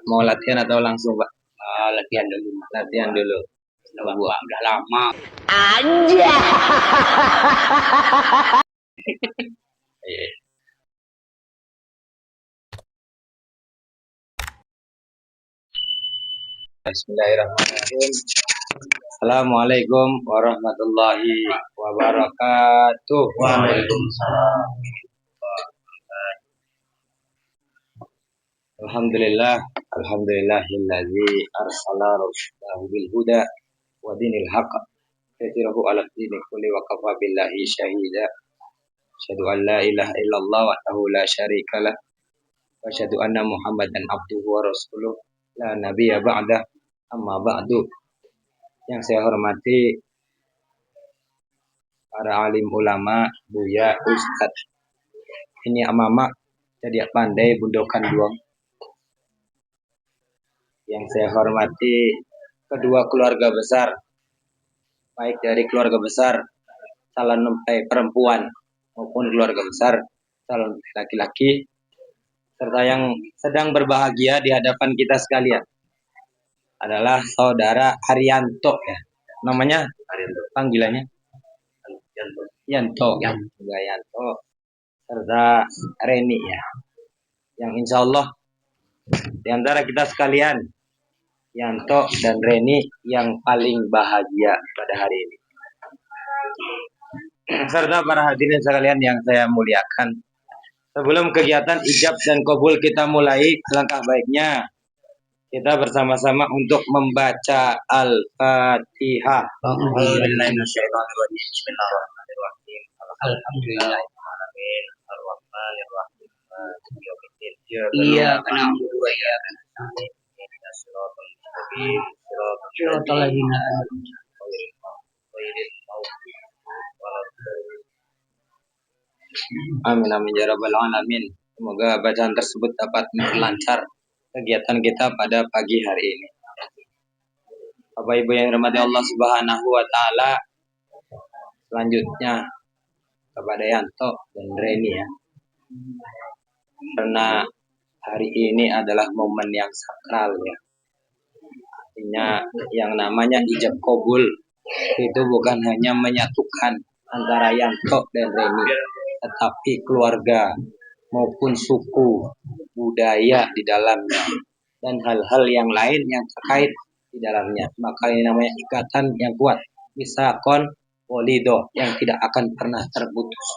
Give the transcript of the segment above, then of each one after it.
Mau latihan atau langsung, Pak? Latihan dulu. Latihan dulu. Udah lama. Aja. Iya. Bismillahirrahmanirrahim. Assalamualaikum warahmatullahi wabarakatuh. Waalaikumsalam. Alhamdulillah, alhamdulillahilladzi arsala rasulahu bil huda wa dinil haqq yatirahu ala dini kulli wa kafa billahi syahida. Asyhadu an la ilaha illallah wahdahu la syarikalah wa asyhadu anna Muhammadan abduhu wa rasuluh la nabiyya ba'dah. Amma ba'du. Yang saya hormati para alim ulama, buya, ustad. Ini amama jadi pandai bundokan duang. Yang saya hormati kedua keluarga besar, baik dari keluarga besar calon perempuan maupun keluarga besar calon laki-laki, serta yang sedang berbahagia di hadapan kita sekalian adalah saudara Haryanto ya. Namanya Haryanto, panggilannya Yanto. Yanto. Serta Reni ya. Yang insya Allah di antara kita sekalian, Yanto dan Reni yang paling bahagia pada hari ini. Serta para hadirin sekalian yang saya muliakan. Sebelum kegiatan ijab dan qabul kita mulai, langkah baiknya kita bersama-sama untuk membaca Al-Fatihah. Bismillahirrahmanirrahim. Alhamdulillahirrahmanirrahim. Ar-Rahmanirrahim. Iya, karena berdua ya kan. Amin amin ya rabbal alamin. Semoga bacaan tersebut dapat memperlancar kegiatan kita pada pagi hari ini. Bapak Ibu yang dirahmati Allah Subhanahu wa taala, selanjutnya kepada Yanto dan Reni ya. Karena hari ini adalah momen yang sakral ya. Artinya yang namanya ijab qabul itu bukan hanya menyatukan antara Yanto dan Reni, tetapi keluarga maupun suku, budaya di dalamnya, dan hal-hal yang lain yang terkait di dalamnya. Maka ini namanya ikatan yang kuat, misakon walido, yang tidak akan pernah terputus.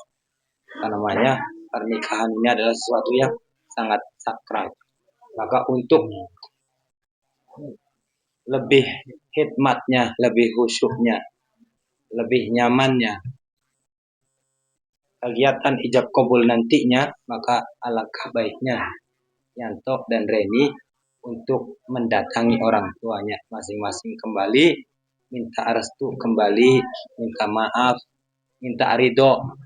Namanya pernikahan ini adalah sesuatu yang sangat sakral. Maka untuk lebih hikmatnya, lebih khusyuknya, lebih nyamannya kegiatan ijab qabul nantinya, maka alangkah baiknya Yanto dan Reni untuk mendatangi orang tuanya masing-masing kembali, minta restu kembali, minta maaf, minta ridho,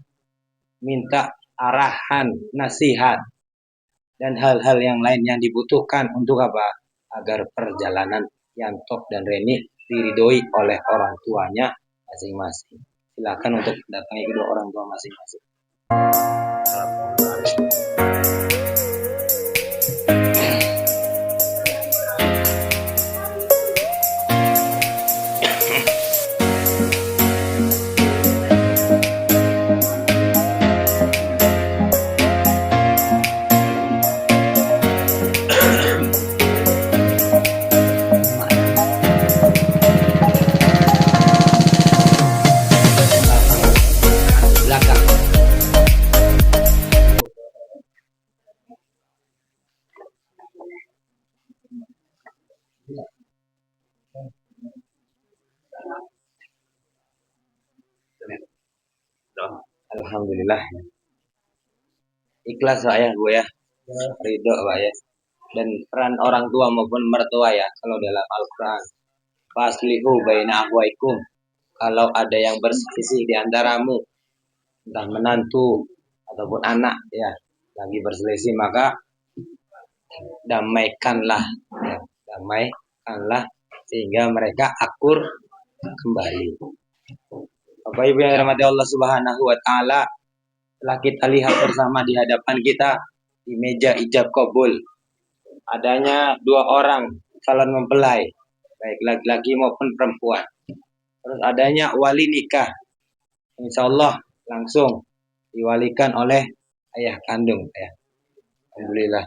minta arahan, nasihat, dan hal-hal yang lain yang dibutuhkan untuk apa? Agar perjalanan Yanto dan Reni diridhoi oleh orang tuanya masing-masing. Silakan untuk mendatangi kedua orang tua masing-masing. Alhamdulillah. Ikhlas Pak ya, Bu ya. Ridho Pak ya. Dan peran orang tua maupun mertua ya, kalau dalam Al-Quran, faslihu baina akhwaikum, kalau ada yang berselisih di antaramu, entah menantu ataupun anak ya, lagi berselisih, maka damaikanlah ya, damaikanlah sehingga mereka akur kembali. Bapak Ibu yang dirahmati Allah Subhanahu wa taala, telah kita lihat bersama di hadapan kita di meja ijab qabul adanya dua orang calon mempelai, baik laki-laki maupun perempuan. Terus adanya wali nikah, insya Allah langsung diwalikan oleh ayah kandung ya. Alhamdulillah.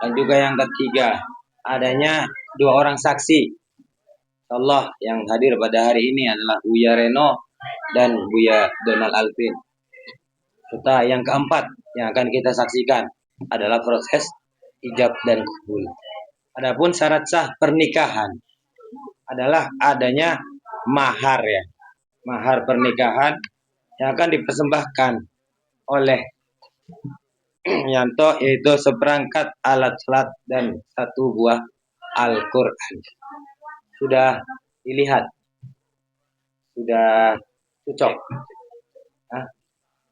Dan juga yang ketiga, adanya dua orang saksi. Insya Allah yang hadir pada hari ini adalah Buya Reno dan Buya Donald Alvin. Serta yang keempat yang akan kita saksikan adalah proses ijab dan kabul. Adapun syarat sah pernikahan adalah adanya mahar ya. Mahar pernikahan yang akan dipersembahkan oleh Yanto yaitu seperangkat alat sholat dan satu buah Al-Quran. Sudah dilihat? Sudah cocok? Hah?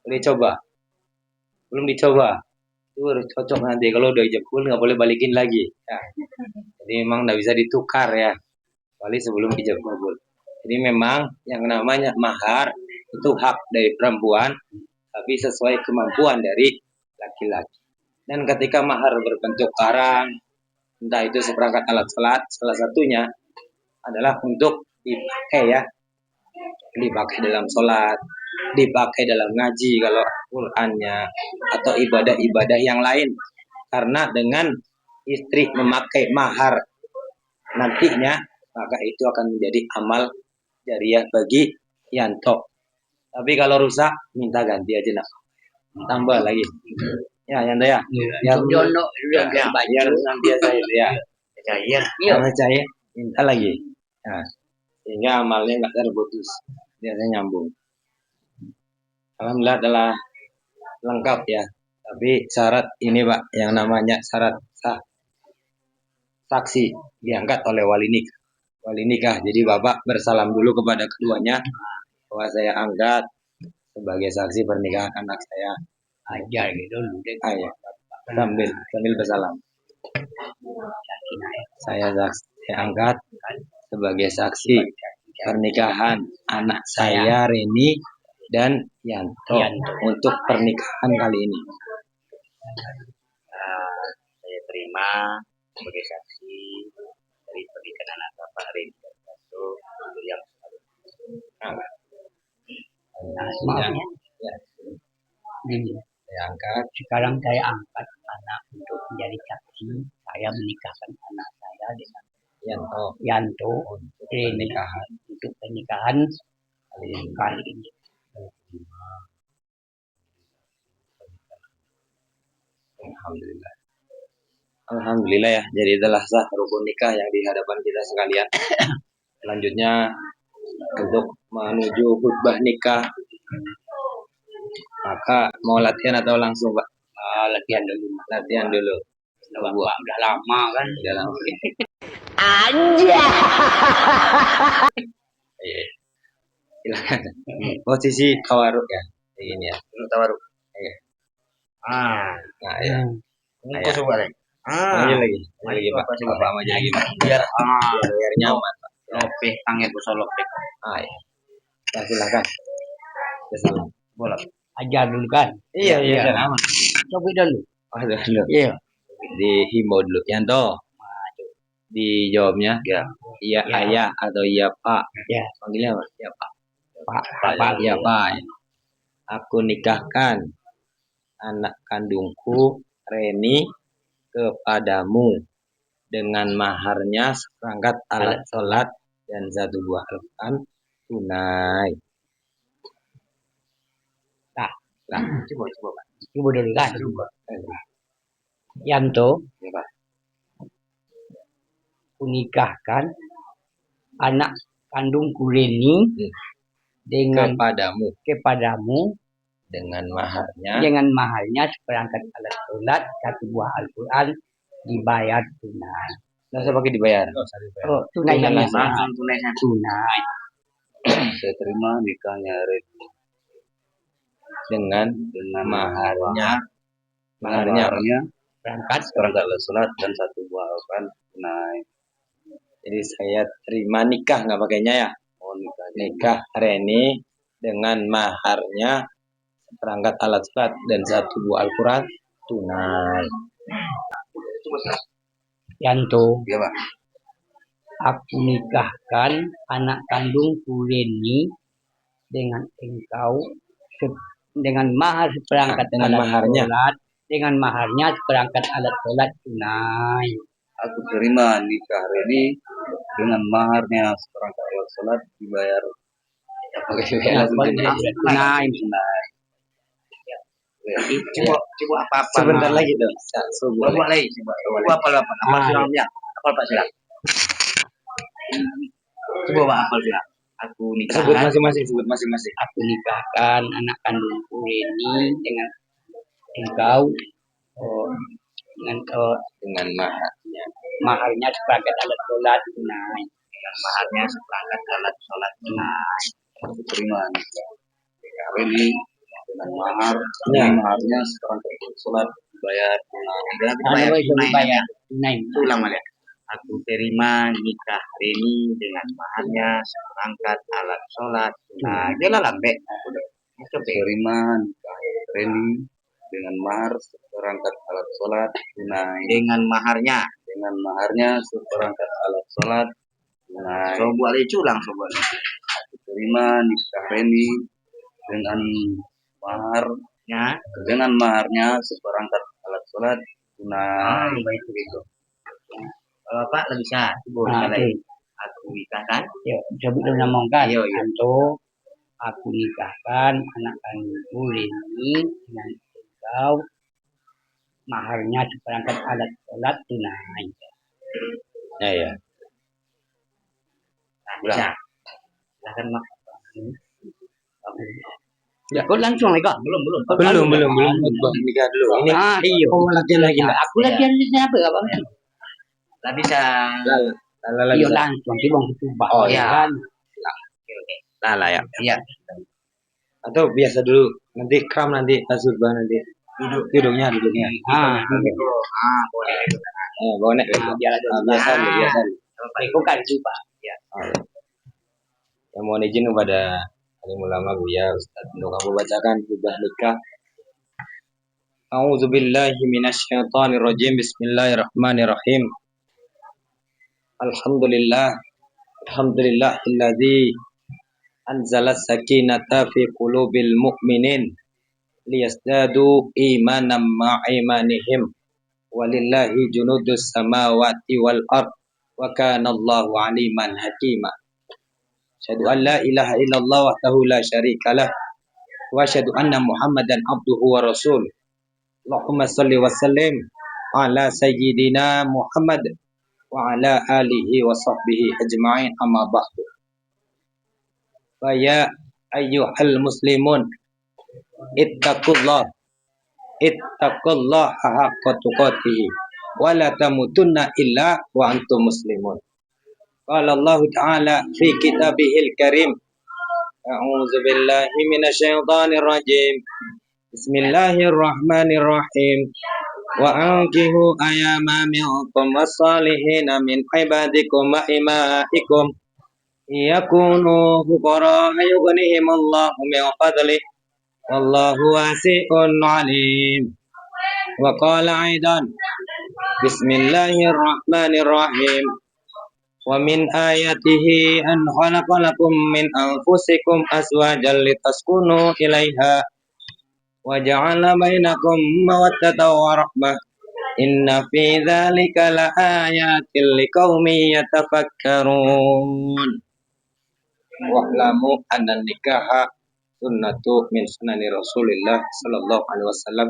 Boleh coba? Belum dicoba? Itu harus cocok nanti. Kalau udah ijab kabul nggak boleh balikin lagi. Ya. Jadi memang nggak bisa ditukar ya. Kecuali sebelum ijab kabul. Jadi memang yang namanya mahar itu hak dari perempuan, tapi sesuai kemampuan dari laki-laki. Dan ketika mahar berbentuk barang, entah itu seperangkat alat sholat, salah satunya adalah untuk dipakai ya, dipakai dalam sholat, dipakai dalam ngaji kalau Qurannya, atau ibadah-ibadah yang lain. Karena dengan istri memakai mahar nantinya, maka itu akan menjadi amal jariah bagi Yanto. Tapi kalau rusak, minta ganti aja nak. Tambah lagi. Ya, Yanto ya. Yang Jono ya, yang biasa itu ya. cair. Sama cair, minta lagi. Nah, sehingga amalnya nggak terputus. Biasanya nyambung. Alhamdulillah telah lengkap ya. Tapi syarat ini Pak, yang namanya syarat sah saksi diangkat oleh wali nikah. Wali nikah. Jadi Bapak bersalam dulu kepada keduanya bahwa saya angkat sebagai saksi pernikahan anak saya. Ajar gitu dulu deh. Ayah, sambil bersalam. Saya angkat sebagai saksi pernikahan anak saya Reni dan Yanto untuk pernikahan kali ini. Saya terima sebagai saksi dari pernikahan anak Bapak Reni dan Yanto untuk yang Maafnya. Ya. Gini, Saya angkat. sekarang saya angkat anak untuk menjadi saksi saya menikahkan anak saya dengan Yanto untuk pernikahan kali ini. Alhamdulillah. Alhamdulillah ya. Jadi telah sah rukun nikah yang di hadapan kita sekalian. Selanjutnya untuk menuju khutbah nikah. Maka mau latihan atau langsung Pak? Latihan dulu. Latihan dulu. Udah lama kan? Udah lama. Aja. Silakan. Posisi tawaruk ya. Ini ya. Tawaruk. Iya. Nah ya. Kau coba deh. Maju lagi Pak. Bapak maju lagi Pak. Biar nyaman Pak. Lopeh tangan ku solok deh. Ya. Nah, silakan. Salam. Boleh. Ajar dulu kan? Iya. Aman. Coba dulu. Dulu. Iya. Dihimbau dulu. Yanto. Dijawabnya ya. Iya ayah atau iya Pak. Ya. Panggilnya apa? Ya Pak. Pak. Ya Pak. Aku nikahkan anak kandungku Reni kepadamu dengan maharnya seperangkat alat sholat dan satu buah Al-Quran tunai. Nah, coba Pak. Coba dulu kan? Yanto, Ya Pak. kunikahkan anak kandungku Reni dengan kepadamu dengan maharnya seperangkat alat sholat satu buah Al-Quran dibayar tunai. Nggak usah pakai dibayar. Oh, tunai. Tunai. Saya terima nikahnya Reni dengan maharnya seperangkat alat sholat dan satu buah Al-Quran tunai. Jadi saya terima nikah nggak pakainya ya. Nikah Reni dengan maharnya seperangkat alat sholat dan satu buah Al-Quran tunai. Yanto, Ya, Pak. aku nikahkan anak kandungku Reni dengan engkau dengan mahar seperangkat Dengan alat maharnya. sholat, dengan maharnya seperangkat alat sholat tunai. Aku terima nikah Reni dengan maharnya seperangkat alat sholat dibayar. Nah, tunai. Coba apa-apa. Sebentar lagi dong. Coba lagi. Coba apa-apa. Apa silangnya? Apa Pak silang? Coba Pak apa silang? Aku nikahkan. Sebut masing-masing. Aku nikahkan anak kandungku Reni dengan engkau dengan maharnya seperangkat alat sholat tunai. Dengan maharnya seperangkat alat sholat tunai. Aku terima nikah Reni dengan maharnya seperangkat alat sholat dibayar tunai. Tunai. Ulang balik. Aku terima nikah Reni dengan maharnya seperangkat alat sholat tunai. Dia lah lambe. Terima nikah Reni dengan mahar seperangkat alat sholat tunai. Dengan maharnya seperangkat alat sholat tunai. Coba lagi ulang coba. Aku terima nikah Reni dengan maharnya seperangkat alat sholat tunai. Baik begitu. Kalau Pak lebih bisa, aku nikahkan. Yuk, coba dulu ngomongkan. Yo. Anto, aku nikahkan anak kandungku Reni dengan engkau maharnya seperangkat alat sholat tunai. Ya. Nah, bisa. Silakan Mak. Ya, kok langsung lagi kok? Belum. Nikah dulu. Ini iya. lagi. Aku latihan apa apa? Lah bisa. Iya langsung sih bang itu Pak. Oh ya. Oke. Lah ya. Iya. Atau biasa dulu. Nanti kram nanti khutbah nanti. Duduknya. Boleh. Boleh. Biasa. Itu kan sih Pak. Ya. Yang mohon izin kepada alim ulama Buya Ustaz untuk aku bacakan khutbah nikah. A'udzubillahi minasyaitonir rajim. Bismillahirrahmanirrahim. Alhamdulillahilladzi anzala sakinata fi qulubil mu'minin liyazdadu imanan ma'imanihim walillahi junudus samawati wal ard wa kana Allahu aliman hakima. Asyhadu an la ilaha illallah wahdahu la syarikalah wa asyhadu anna Muhammadan abduhu wa rasul. Allahumma shalli wa sallim ala sayyidina Muhammad wa ala alihi wa sahbihi ajma'in amma ba'du. Fa ya ayyuhal muslimun ittaqullah haqqa tuqatih wa la tamutunna illa wa antum muslimun. Qala Allah Ta'ala fi kitabihil karim. A'udzu billahi minasyaitonir rajim. Bismillahirrahmanirrahim. Wa ankihu ayama minkum was-salihina min ibadikum wa imaikum yakunu fuqara yughnihimullahu min fadlih wallahu wasi'un alim. Wa qala aidan Bismillahirrahmanirrahim. Wa min ayatihi an khalaqalakum min anfusikum azwajan litaskunu ilaiha wa ja'ala bainakum mawaddatan wa rahmah. Inna fi dzalika laayatin liqaumin yatafakkarun. Wa'lamu anna nikaha sunnatu min sunani Rasulillah sallallahu alaihi wasallam.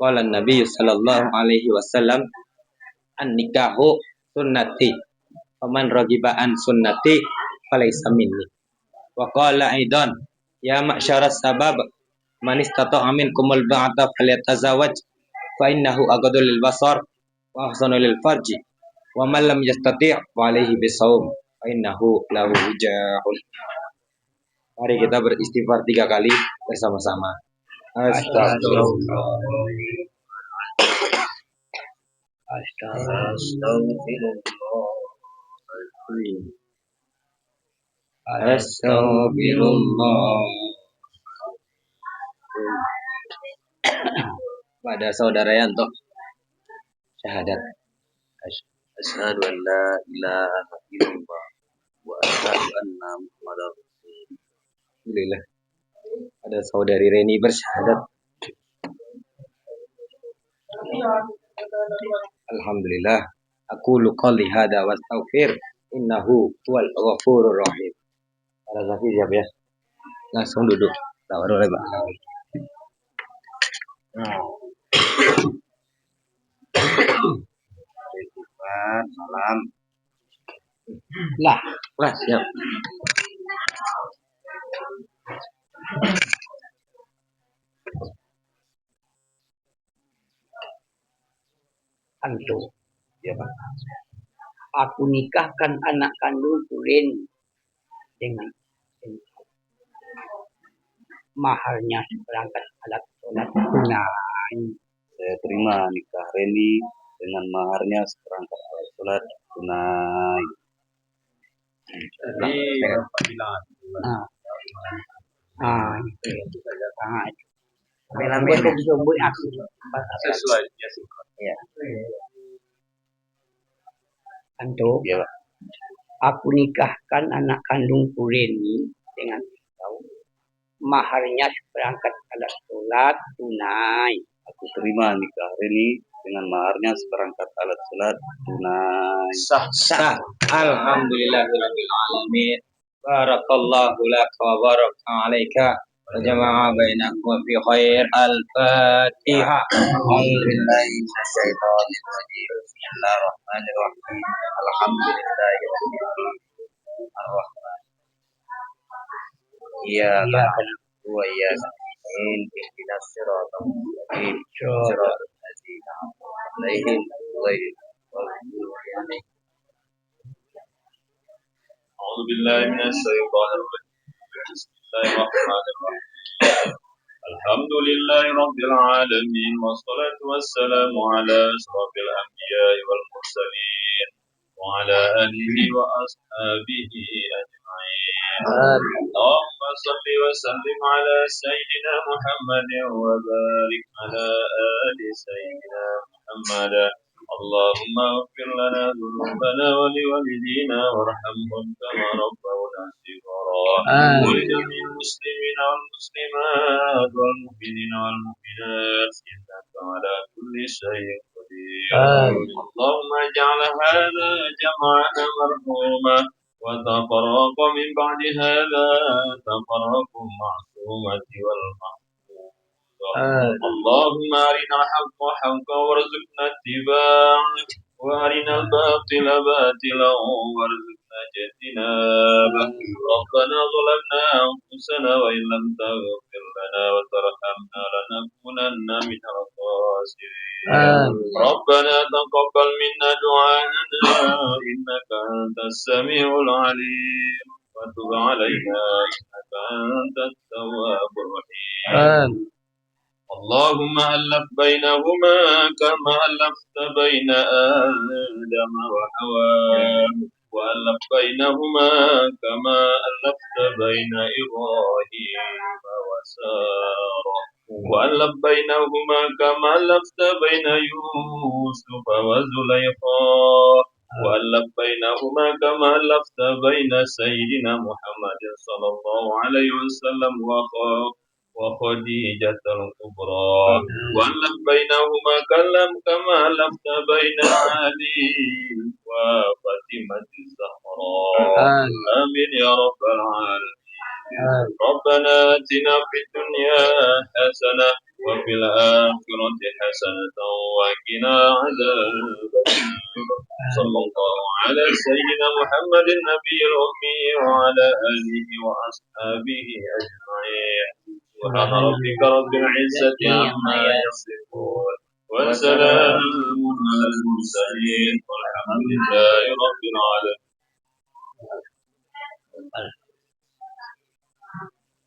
Qala an-nabiy sallallahu alaihi wasallam an-nikahu sunnati faman raghiba an sunnati falaysa minni. Wa qala aidan ya ma'syaras sabab man istata'a minkumul ba'ata falyatazawwaj fa innahu aghaddu lil basar wa ahsanu lil farji wa man lam yastati' fa alayhi bisawm fa innahu lahu wijahun. Mari kita beristighfar 3 kali bersama-sama. Astagfirullah. Astagfirullah. Pada saudara Yanto syahadat. Asyhadu an la ilaha illallah wa asyhadu anna Muhammadar Rasulullah. Alhamdulillah. Ada saudari Reni bersyahadat. Alhamdulillah. Aku qouli hada wa astaghfir innahu huwal ghafurur rahim. Para Zafi siap ya. Langsung duduk. Tawaru lebar. Salam. Lah, Siap. Anto. Ya, Pak. Aku nikahkan anak kandungku Reni dengan maharnya seperangkat alat sholat tunai. Saya terima nikah Reni dengan maharnya seperangkat alat sholat tunai. Sesuai. Ya. Anto, Ya, Pak. aku nikahkan anak kandungku Reni dengan kau. Maharnya seperangkat alat sholat tunai. Aku terima nikah Reni dengan maharnya seperangkat alat sholat tunai. Sah. Alhamdulillahirabbil alamin. Barakallahu laka wa baraka alaika wa jama'a bainakum fi khair. Al-Fatihah. Alhamdulillahi minasyaitonir rajim. Bismillahirrahmanirrahim. Alhamdulillahi rabbil alamin. Ar-Rahman. Iyyaka na'budu wa iyyaka nasta'in. Ihdinas siratal mustaqim. Siratal ladzina an'amta 'alaihim ghairil maghdubi 'alaihim. أعوذ بالله من الشيطان الرجيم بسم الله الرحمن الرحيم الحمد لله رب العالمين والصلاة والسلام على أشرف الأنبياء والمرسلين وعلى آله وأصحابه أجمعين اللهم صل وسلم على سيدنا محمد وبارك على آل سيدنا محمد اللهم اغفر لنا ذنوبنا ولوالدينا وارحمهم كما ربونا صغارا ولجميع المسلمين والمسلمات والمؤمنين والمؤمنات انك على كل شيء قدير اللهم اجعل هذا جمعنا مرحوما وتفرق من بعد هذا تفرق معصومة والمحفوظ اللهم أرنا الحق حقا وارزقنا اتباعه وأرنا الباطل باطلا وارزقنا اجتنابه ربنا ظلمنا أنفسنا وإن لم تغفر لنا وترحمنا لنكونن من الخاسرين ربنا تقبل منا دعاءنا إنك أنت السميع العليم وتب علينا إنك أنت التواب الرحيم اللهم ألف بينهما كما ألفت بين آدم وحواء وألف بينهما كما ألفت بين إبراهيم وسارة وألف بينهما كما ألفت بين يوسف وزليخا وألف بينهما كما ألفت بين سيدنا محمد صلى الله عليه وسلم وخديجة الكبرى وألف بينهما كما ألفت بين علي وفاطمة الزهراء آمين يا رب العالمين ربنا آتنا في الدنيا حسنة وفي الآخرة حسنة وقنا عذاب صلى الله على سيدنا محمد النبي الأمي وعلى آله وأصحابه أجمعين سبحان ربك رب العزة عما يصفون وسلام على المرسلين والحمد لله رب العالمين.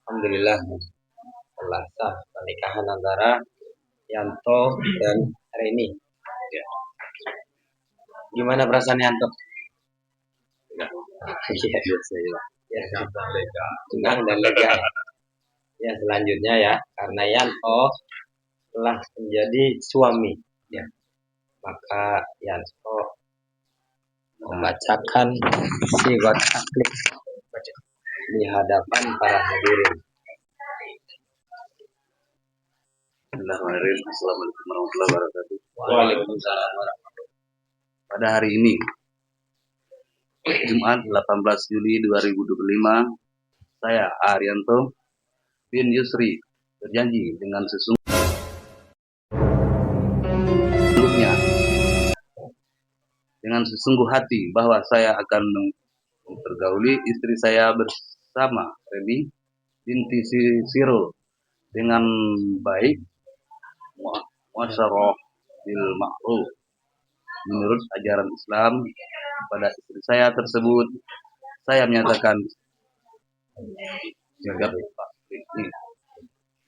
Alhamdulillah telah sah pernikahan antara Yanto dan Reni. Ya. Gimana perasaan Yanto? Iya, ya, tenang dan lega. Ya, selanjutnya ya, karena Yanto telah menjadi suami, ya, maka Yanto membacakan sigot taklif di hadapan para hadirin. Bismillahirrahmanirrahim. Assalamualaikum warahmatullahi wabarakatuh. Waalaikumsalam warahmatullahi Pada hari ini, Jumat 18 Juli 2025, saya Arianto bin Yusri berjanji dengan sesungguh hati bahwa saya akan mempergauli istri saya bersama Remi binti Sirul dengan baik, muasyarah bil ma'ruf, menurut ajaran Islam. Pada istri saya tersebut, saya menyatakan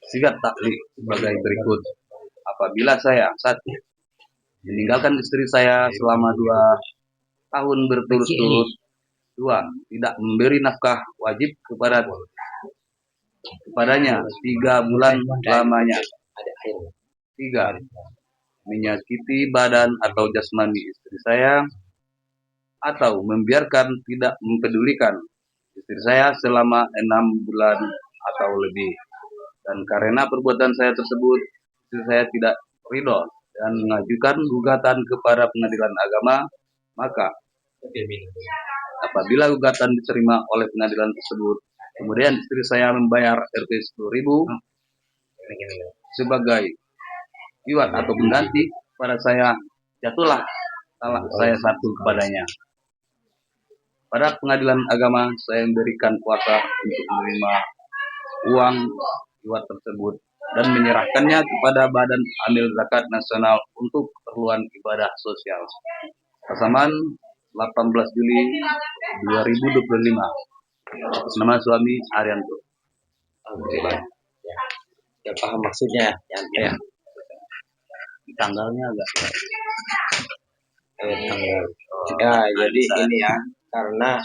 sigat taklif sebagai berikut. Apabila saya 1. meninggalkan istri saya selama 2 tahun berturut-turut, 2. tidak memberi nafkah wajib kepadanya 3 bulan lamanya, 3. menyakiti badan atau jasmani istri saya, atau membiarkan tidak mempedulikan istri saya selama 6 bulan atau lebih. Dan karena perbuatan saya tersebut, istri saya tidak ridho dan mengajukan gugatan kepada pengadilan agama, maka apabila gugatan diterima oleh pengadilan tersebut, kemudian istri saya membayar Rp 10.000 sebagai iwat atau pengganti pada saya, jatuhlah talak saya 1 kepadanya. Pada pengadilan agama, saya memberikan kuasa untuk menerima uang iwat tersebut dan menyerahkannya kepada Badan Amil Zakat Nasional untuk keperluan ibadah sosial. Pasaman 18 Juli 2025. Nama suami Arianto. Alhamdulillah. Ya, paham maksudnya ya. Tanggalnya agak Tanggal. Ya, jadi ini ya, karena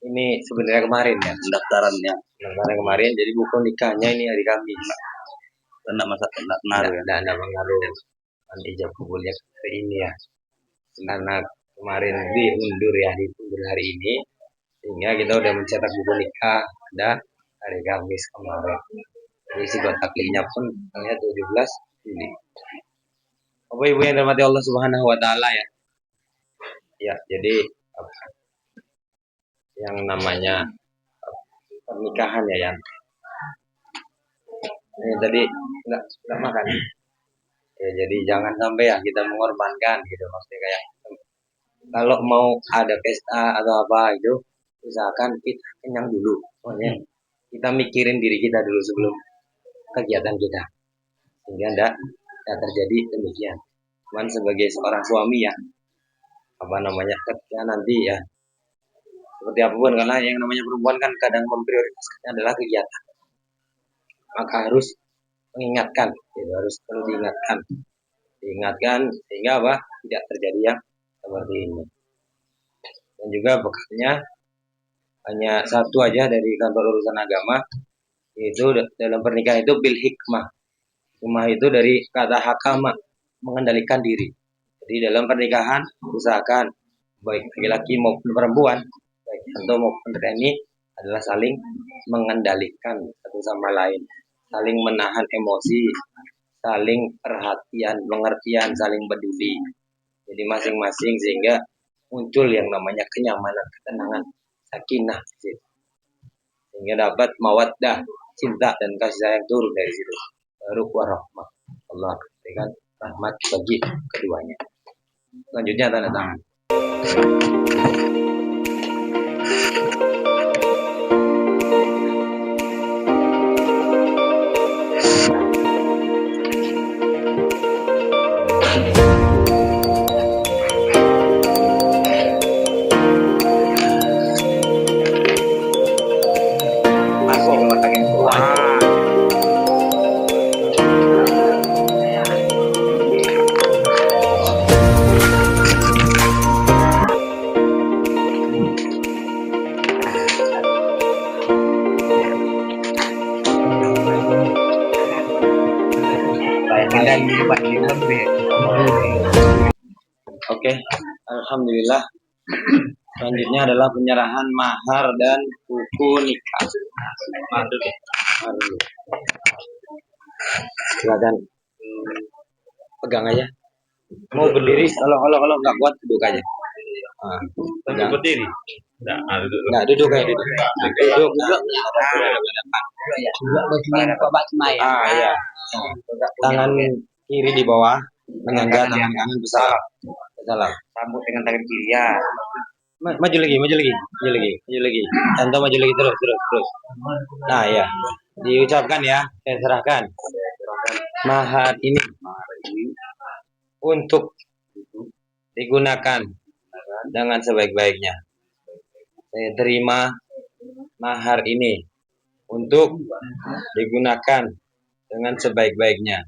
ini sebenarnya kemarin ya pendaftarannya kemarin, jadi buku nikahnya ini hari Kamis. tidak pengaruh ya. Tidak pengaruh nanti ijab kabulnya hari ini ya, karena kemarin diundur hari ini, sehingga kita udah mencetak buku nikah ada hari Kamis kemarin. Jadi sigot taklifnya pun tanggal 17 Juli. Bapak Ibu yang dirahmati Allah Subhanahu wa taala ya. Ya, jadi yang namanya pernikahan ya yang ini tadi enggak makan. Ya, jadi jangan sampai ya kita mengorbankan gitu, maksudnya kayak kalau mau ada pesta atau apa itu, usahakan kita kenyang dulu. Pokoknya kita mikirin diri kita dulu sebelum kegiatan kita, sehingga tidak terjadi demikian. Cuman sebagai seorang suami ya, ketika nanti ya seperti apapun, karena yang namanya perempuan kan kadang memprioritaskan adalah kegiatan, maka harus mengingatkan, harus perlu diingatkan sehingga tidak terjadi yang seperti ini. Dan juga bekalnya hanya satu aja dari kantor urusan agama, yaitu dalam pernikahan itu bil hikmah. Hikmah itu dari kata hakama, mengendalikan diri. Jadi dalam pernikahan usahakan baik laki-laki maupun perempuan, baik atau maupun ini adalah saling mengendalikan satu sama lain, saling menahan emosi, saling perhatian, pengertian, saling peduli. Jadi masing-masing sehingga muncul yang namanya kenyamanan, ketenangan, sakinah, sehingga dapat mawaddah, cinta dan kasih sayang turun dari situ. Baru warahmah, Allah berikan rahmat bagi keduanya. Selanjutnya tanda tangan. Oke, alhamdulillah Selanjutnya adalah penyerahan mahar dan buku nikah. Mahar dulu. Silakan pegang aja. Mau berdiri, kalau nggak kuat duduk aja. Pegang. Berdiri. Nggak duduk kayak duduk. Duduk. Juga begini Bapak Semaya. Iya. Tangan kiri di bawah, menyangga tangan kanan besar. Salam. Sambut dengan tangan kiri ya. Maju lagi. Contoh maju lagi terus. Nah ya, diucapkan ya, saya serahkan. Mahar ini untuk digunakan dengan sebaik-baiknya. Saya terima mahar ini untuk digunakan dengan sebaik-baiknya.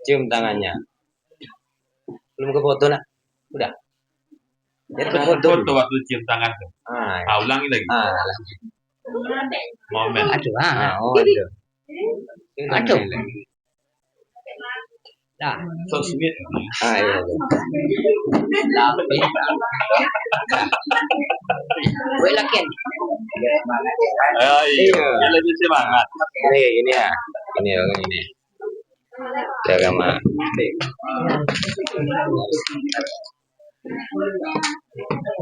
Cium tangannya. Belum ke foto nak? Udah. Ya, Foto waktu cium tangan tuh. Ya. Ulangi lagi. Momen. Aduh, Aduh. Dah. So sweet. Iya. Gue laki. Iya. Lebih semangat. Ini ya. Ini. Jaga mah.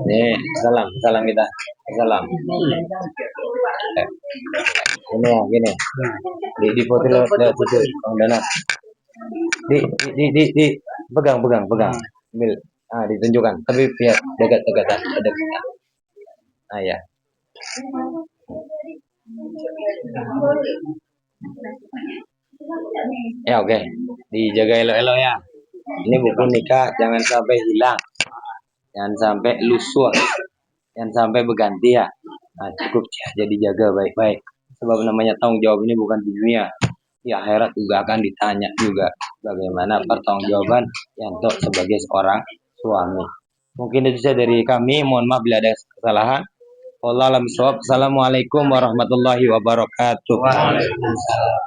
Nih, salam kita. Salam. Ini ya, gini. Di foto lewat situ, Bang Danat. Di pegang. Ambil. Ditunjukkan. Tapi biar dekat. Ya. Ya oke. Dijaga elok-elok ya. Ini buku nikah jangan sampai hilang. Jangan sampai lusuh. Jangan sampai berganti ya. Cukup jadi jaga baik-baik. Sebab namanya tanggung jawab ini bukan di dunia. Di akhirat juga akan ditanya juga bagaimana pertanggungjawaban Yanto sebagai seorang suami. Mungkin itu saja dari kami. Mohon maaf bila ada kesalahan. Wallahu a'lam bishawab. Assalamualaikum warahmatullahi wabarakatuh. Waalaikumsalam.